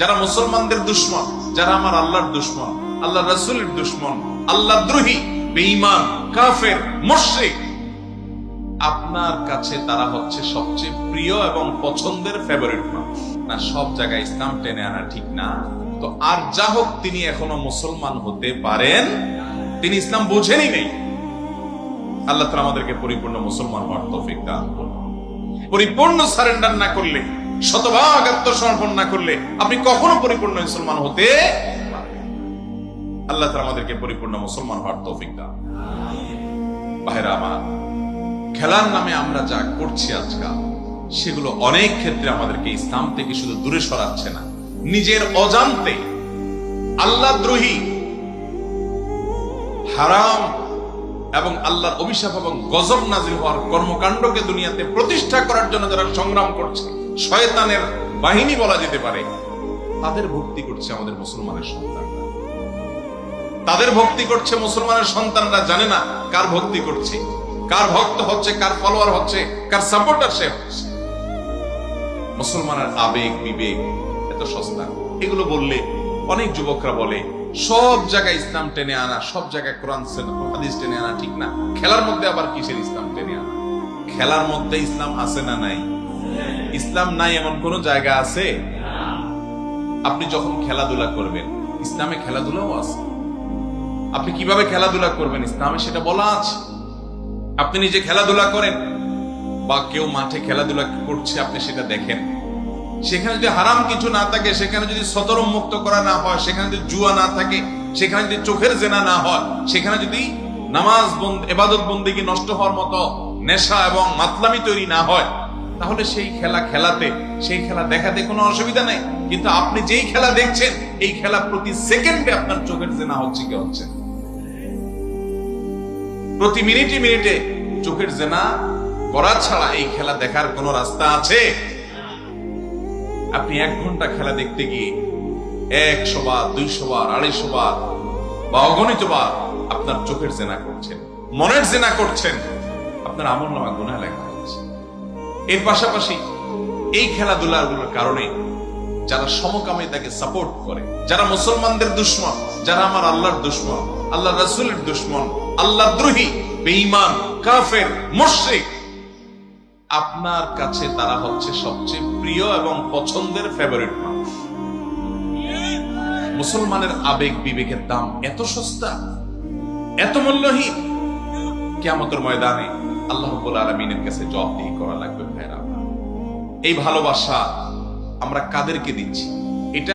যারা মুসলমানদের দুশ্মন, যারা আমার আল্লাহর দুশ্মন, আল্লাহ রাসূলের দুশ্মন, আল্লাহদ্রোহী, বেঈমান, কাফের, মুশরিক, আপনার কাছে তারা হচ্ছে সবচেয়ে প্রিয় এবং পছন্দের ফেভারিট মানুষ। না, সব জায়গায় ইসলাম টেনে আনা ঠিক না। তো আর যা হোক, তিনি এখনো মুসলমান হতে পারেন, তিনি ইসলাম বুঝেনই নেই। আল্লাহ তাআলা আমাদেরকে পরিপূর্ণ মুসলমান হওয়ার তৌফিক দান করুন। পরিপূর্ণ সারেন্ডার না করলে, শতভাগ আত্মসমর্পণ না করলে আপনি কখনো পরিপূর্ণ মুসলমান হতে পারবেন। আল্লাহ তাআলা আমাদেরকে পরিপূর্ণ মুসলমান হওয়ার তৌফিক দান। ভাইরা আমার, খেলার নামে আমরা যা করছি আজকাল, সেগুলো অনেক ক্ষেত্রে আমাদেরকে ইসলাম থেকে শুধু দূরে সরাচ্ছে না, নিজের অজান্তে আল্লাহদ্রোহী, হারাম এবং আল্লাহর অভিশাপ এবং গজব নাজিল হওয়ার কর্মকাণ্ডকে দুনিয়াতে প্রতিষ্ঠা করার জন্য যারা সংগ্রাম করছে, শয়তানের বাহিনী বলা যেতে পারে, তাদের ভক্তি করছে আমাদের মুসলমানের সন্তানরা। তাদের ভক্তি করছে মুসলমানের সন্তানরা, জানে না কার ভক্তি করছে, কার ভক্ত হচ্ছে, কার ফলোয়ার হচ্ছে, কার সাপোর্টার সে হচ্ছে। মুসলমানের আবেগ বিবেক এত সস্তা। এগুলো বললে অনেক যুবকরা বলে সব জায়গায় ইসলাম টেনে আনা, সব জায়গায় কোরআন হাদিস টেনে আনা ঠিক না। খেলার মধ্যে আবার কিসের ইসলাম টেনে আনা? খেলার মধ্যে ইসলাম আছে না নাই? ইসলাম নাই এমন কোন জায়গা আছে? আপনি যখন খেলাধুলা করবেন, ইসলামে খেলাধুলাও আছে। আপনি কিভাবে খেলাধুলা করবেন, ইসলামে সেটা বলা আছে। আপনি নিজে খেলাধুলা করেন বা কেউ মাঠে খেলাধুলা করছে, আপনি সেটা দেখেন। সেখানে যদি হারাম কিছু না থাকে, সেখানে যদি সতরম মুক্ত করা না হয়, সেখানে যদি জুয়া না থাকে, সেখানে যদি চোখের জেনা না হয়, সেখানে যদি নামাজ ইবাদত বন্দেগী নষ্ট হওয়ার মতো নেশা এবং মাতলামি তৈরি না হয়, তাহলে সেই খেলা খেলাতে, সেই খেলা দেখাতে কোনো অসুবিধা নেই। কিন্তু আপনি যেই খেলা দেখছেন, এই খেলা প্রতি সেকেন্ডে আপনার চোখের জেনা হচ্ছে কি হচ্ছে? প্রতি মিনিটে মিনিটে চোখের জেনা করা ছাড়া এই খেলা দেখার কোন রাস্তা আছে? আপনি 1 ঘন্টা খেলা দেখতে গিয়ে 100 বার, 200 বার, 250 বার বা অগণিত বার আপনার চোখের জেনা করছেন, মনের জেনা করছেন, আপনার আমলনামা গুনাহ লেখা হচ্ছে। এর পাশাপাশি এই খেলাধুলাগুলোর কারণে যারা সমকামিতাকে সাপোর্ট করে, যারা মুসলমানদের দুশ্মন, যারা আমার আল্লাহর দুশ্মন, আল্লাহ রাসূলের দুশ্মন, আল্লাহদ্রোহী, বেঈমান, কাফের, মুশরিক, আপনার কাছে তারা হচ্ছে সবচেয়ে প্রিয় এবং পছন্দের ফেভারিট মানুষ। মুসলমানের আবেগ বিবেকের দাম এত সস্তা, এত মূল্যহীন, কিয়ামতের ময়দানে আল্লাহ রাব্বুল আলামিনের কাছে জবাবদিহি করা লাগবে। ভাইরা, এই ভালোবাসা আমরা কাদেরকে দিচ্ছি?